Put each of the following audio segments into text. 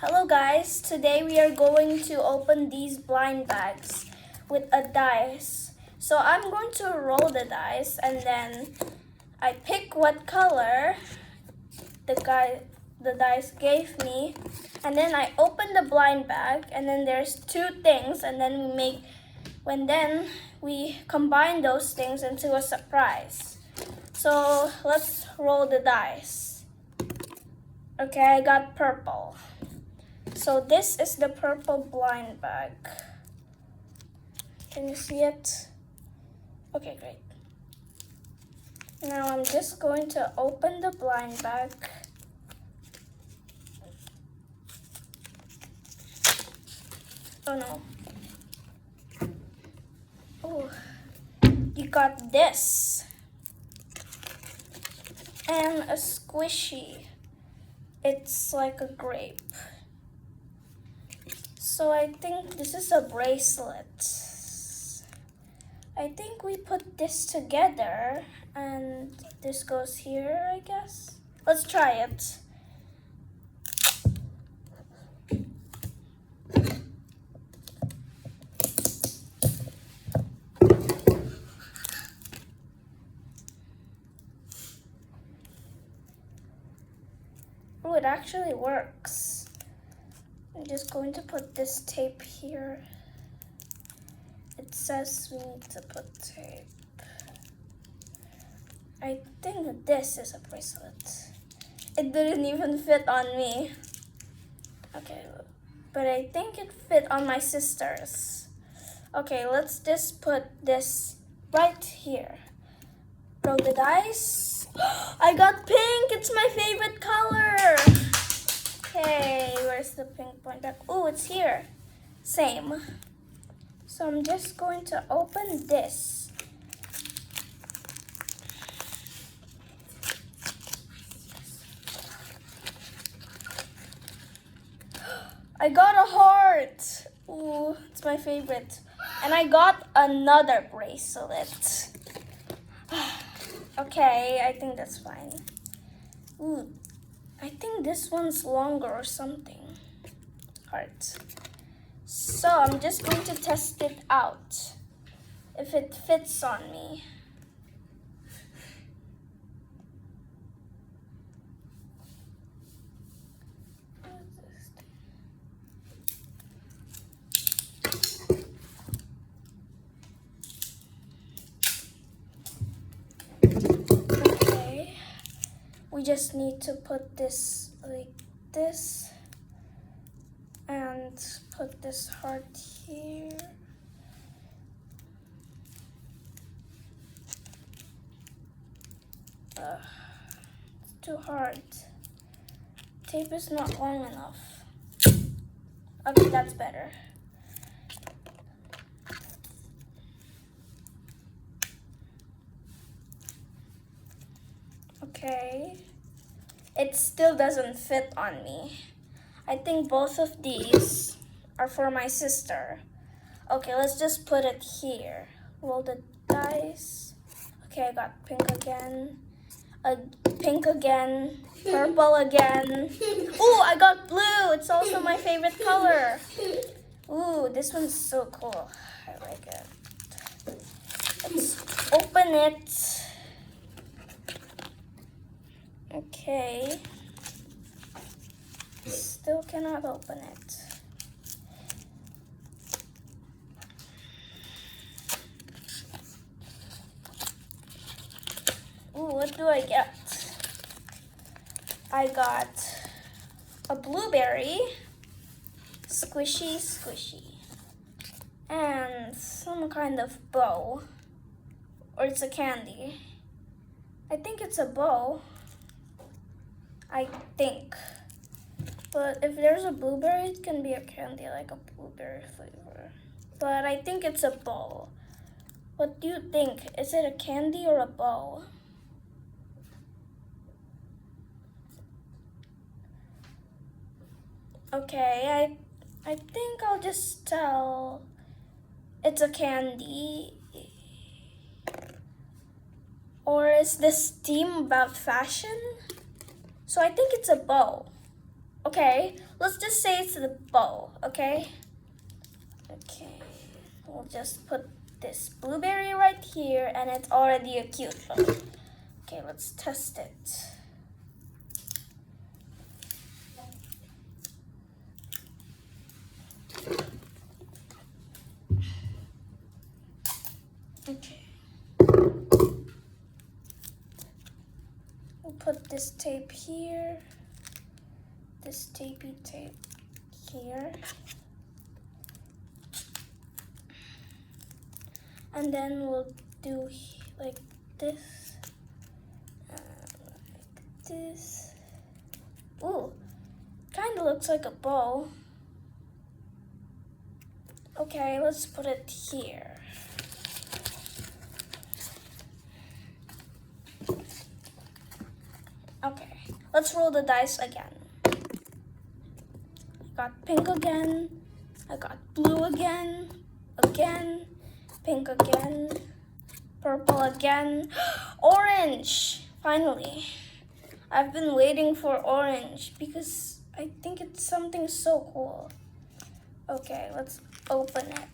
Hello guys, today we are going to open these blind bags with a dice. So I'm going to roll the dice and then I pick what color the dice gave me, and then I open the blind bag and then there's two things, and then we combine those things into a surprise. So let's roll the dice. Okay, I got purple. So this is the purple blind bag. Can you see it? Okay, great. Now I'm just going to open the blind bag. Oh no. Oh, you got this. And a squishy. It's like a grape. So I think this is a bracelet. I think we put this together and this goes here, I guess. Let's try it. Oh, it actually works. I'm just going to put this tape here. It says we need to put tape. I think this is a bracelet. It didn't even fit on me. Okay, but I think it fit on my sister's. Okay, let's just put this right here. Roll the dice. I got pink! It's my favorite color! Okay, where's the pink point back? Oh, it's here. Same. So I'm just going to open this. I got a heart. Ooh, it's my favorite. And I got another bracelet. Okay, I think that's fine. Ooh, I think this one's longer or something. Heart. So I'm just going to test it out. If it fits on me. Okay. We just need to put this like this. And put this heart here. It's too hard. Tape is not long enough. Okay, that's better. Okay. It still doesn't fit on me. I think both of these are for my sister. Okay, let's just put it here. Roll the dice. Okay, I got pink again. Pink again. Purple again. Ooh, I got blue. It's also my favorite color. Ooh, this one's so cool. I like it. Let's open it. Okay. Still cannot open it. Ooh, what do I get? I got a blueberry, squishy, and some kind of bow. Or it's a candy. I think it's a bow. I think. But if there's a blueberry, it can be a candy, like a blueberry flavor. But I think it's a bow. What do you think? Is it a candy or a bow? Okay, I think I'll just tell it's a candy. Or is this theme about fashion? So I think it's a bow. Okay, let's just say it's the bow, okay? Okay, we'll just put this blueberry right here, and it's already a cute bow. Okay, let's test it. Okay. We'll put this tape here, this tapey tape here, and then we'll do like this, like this. Ooh, kind of looks like a bow. Okay, let's put it here. Okay, let's roll the dice again. I got pink again. I got blue again. Pink again. Purple again. Orange! Finally. I've been waiting for orange because I think it's something so cool. Okay, let's open it.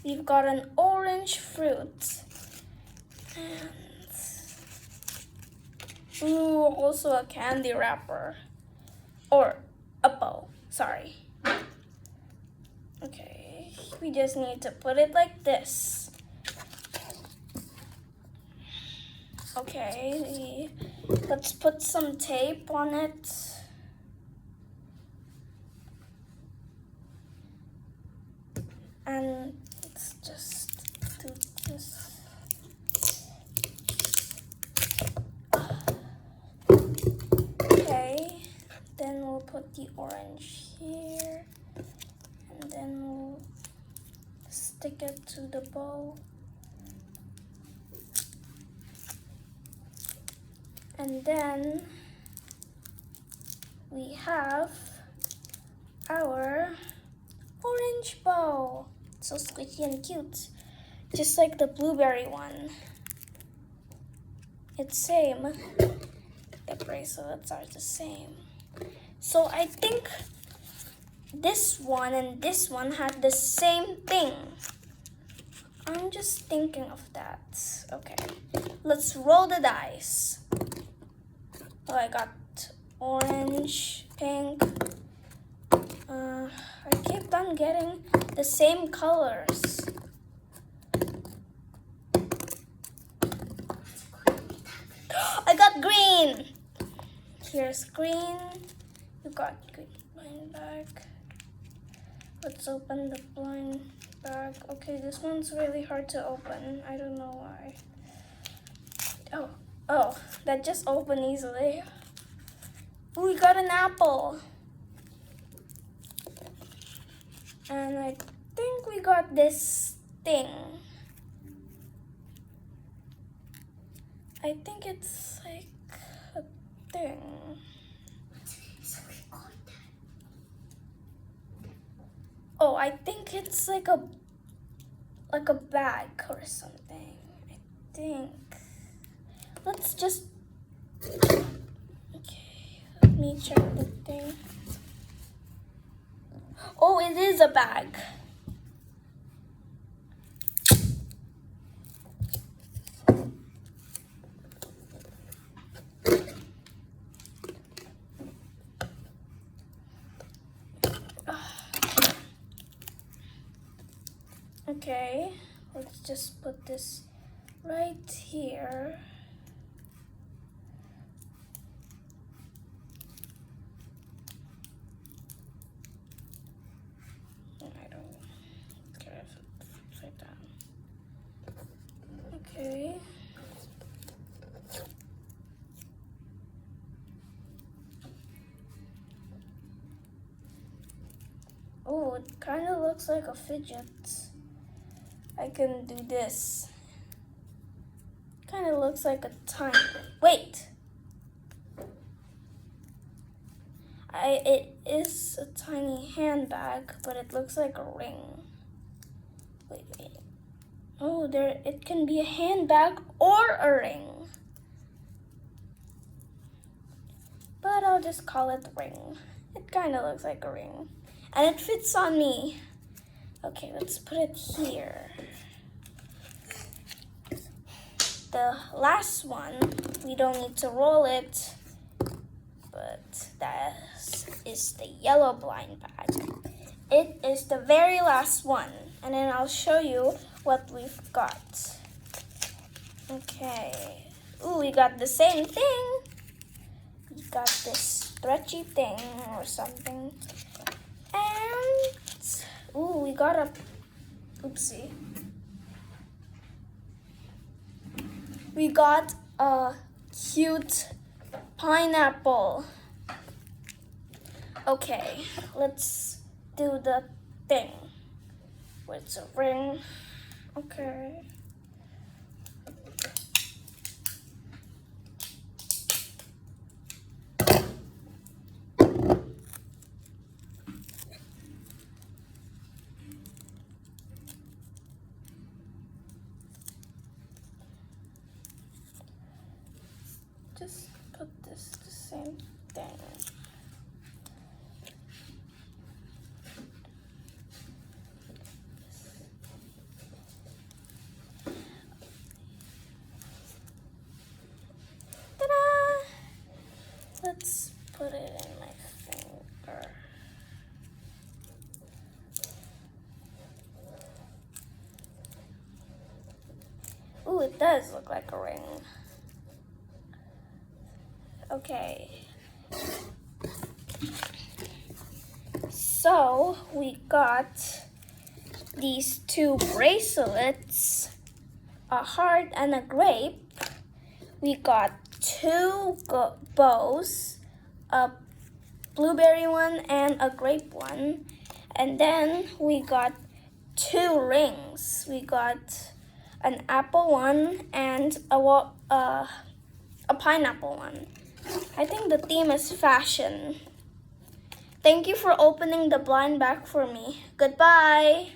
We've got an orange fruit. And ooh, also a candy wrapper. Or a bow, sorry. Okay, we just need to put it like this. Okay, let's put some tape on it. And let's just do this. Okay, then we'll put the orange here, and then we'll stick it to the bow. And then we have our orange bow. So squishy and cute, just like the blueberry one. It's same. The bracelets are the same. So I think this one and this one had the same thing. I'm just thinking of that. Okay, let's roll the dice. Oh, I got orange, pink. I keep on getting the same colors. I got green. Here's green. You got green blind bag. Let's open the blind bag. Okay, this one's really hard to open. I don't know why. Oh, that just opened easily. Ooh, we got an apple. And I think we got this thing. I think it's like a thing. Oh, I think it's like a bag or something. I think. Let's just. Okay, let me check the thing. Oh, it is a bag. Okay, let's just put this right here. I don't care if it flips like that. Okay. Oh, it kind of looks like a fidget. I can do this. Kind of looks like a tiny. Wait. It is a tiny handbag, but it looks like a ring. Wait. Oh, it can be a handbag or a ring. I'll just call it ring. It kind of looks like a ring. And it fits on me. Okay, let's put it here. The last one, we don't need to roll it, but that is the yellow blind bag. It is the very last one, and then I'll show you what we've got. Okay. Ooh, we got the same thing. We got this stretchy thing or something. And, ooh, we got a, oopsie. We got a cute pineapple. Okay, let's do the thing. With a ring. Okay. Just put this the same thing. Ta-da! Let's put it in my finger. Ooh, it does look like a ring. Okay. So we got these two bracelets, a heart and a grape. We got two bows, a blueberry one and a grape one. And then we got two rings. We got an apple one and a pineapple one. I think the theme is fashion. Thank you for opening the blind bag for me. Goodbye.